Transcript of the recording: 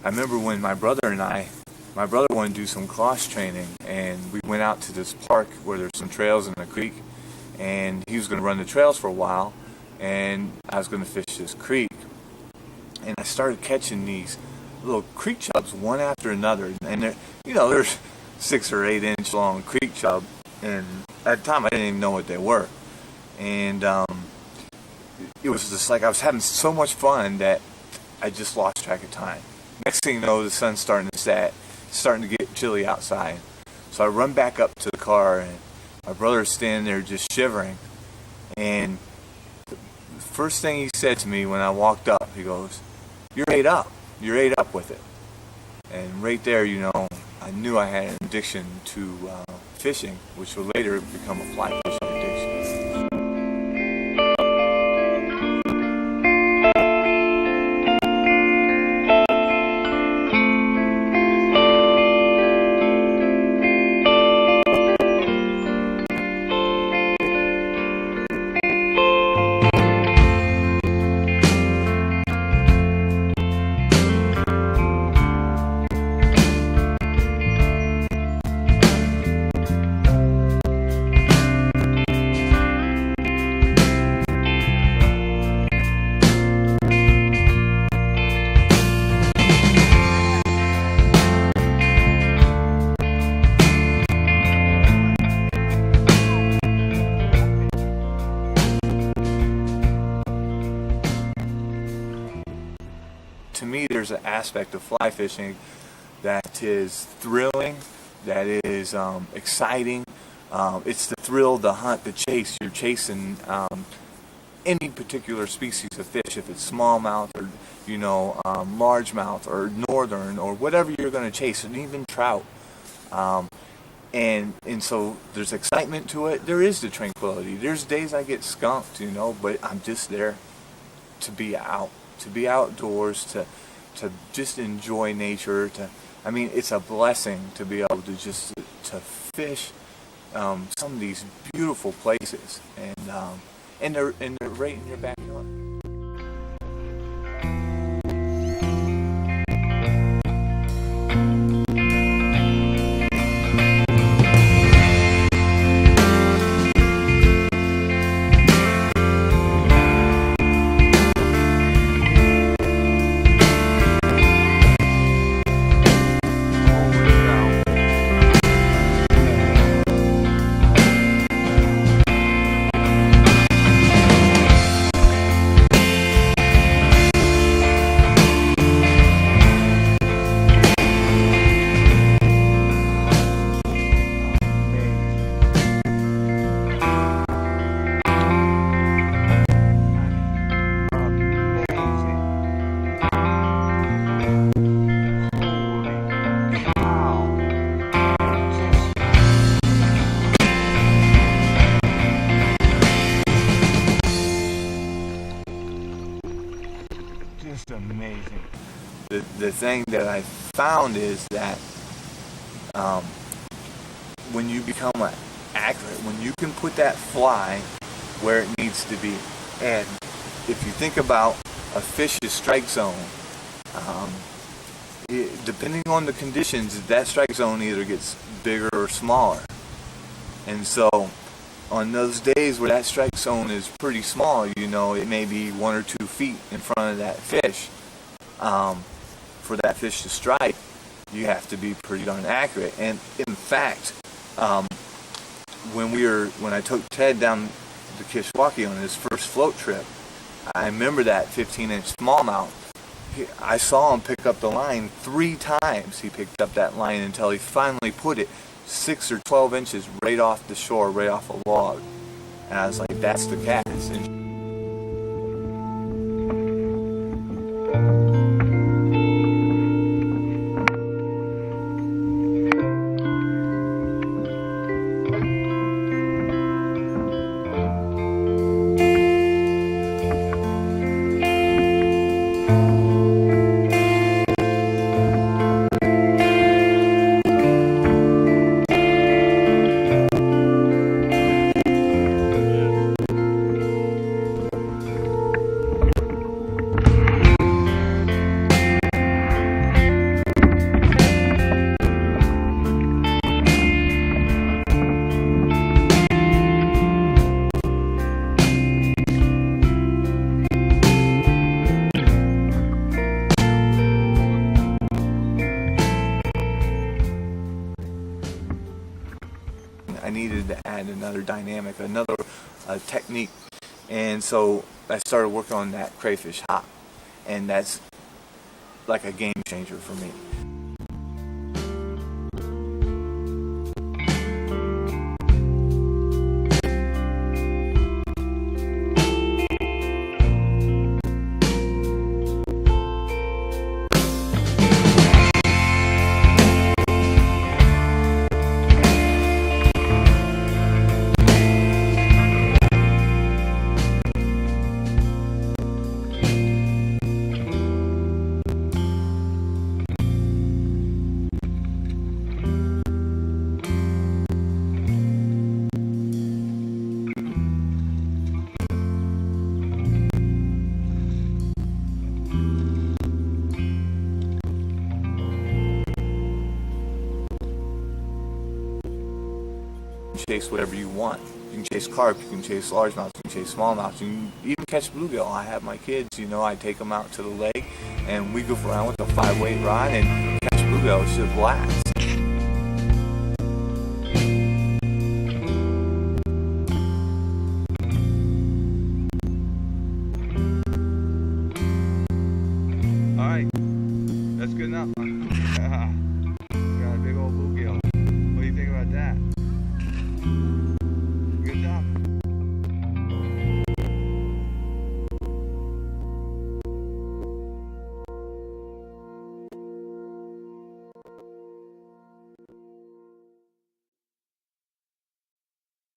I remember when my brother wanted to do some cross training, and we went out to this park where there's some trails and a creek, and he was going to run the trails for a while, and I was going to fish this creek. And I started catching these little creek chubs one after another, and there's 6 or 8 inch long creek chub, and at the time I didn't even know what they were. And it was just like I was having so much fun that I just lost track of time. Next thing you know, the sun's starting to set. It's starting to get chilly outside. So I run back up to the car, and my brother's standing there just shivering. And the first thing he said to me when I walked up, he goes, "You're ate up. You're ate up with it." And right there, I knew I had an addiction to fishing, which would later become a fly fishing addiction. To me, there's an aspect of fly fishing that is thrilling, that is exciting. It's the thrill, the hunt, the chase. You're chasing any particular species of fish, if it's smallmouth or largemouth or northern or whatever you're going to chase, and even trout. And so there's excitement to it. There is the tranquility. There's days I get skunked, but I'm just there to be out. To be outdoors, to just enjoy nature. It's a blessing to be able to just to fish some of these beautiful places, and they're right in your backyard. Just amazing. The thing that I found is that when you become accurate, when you can put that fly where it needs to be, and if you think about a fish's strike zone, depending on the conditions, that strike zone either gets bigger or smaller. And so on those days where that strike zone is pretty small, it may be 1 or 2 feet in front of that fish. For that fish to strike, you have to be pretty darn accurate. And in fact, when I took Ted down the Kishwaukee on his first float trip, I remember that 15-inch smallmouth. I saw him pick up the line 3 times. He picked up that line until he finally put it 6 or 12 inches right off the shore, right off a log. And I was like, that's the cast. And add another dynamic, another technique. And so I started working on that crayfish hop, and that's like a game changer for me. Chase whatever you want. You can chase carp, you can chase largemouth, you can chase smallmouth, you can even catch bluegill. I have my kids, you know, I take them out to the lake and we goof around with a 5-weight rod and catch bluegill. It's just a blast.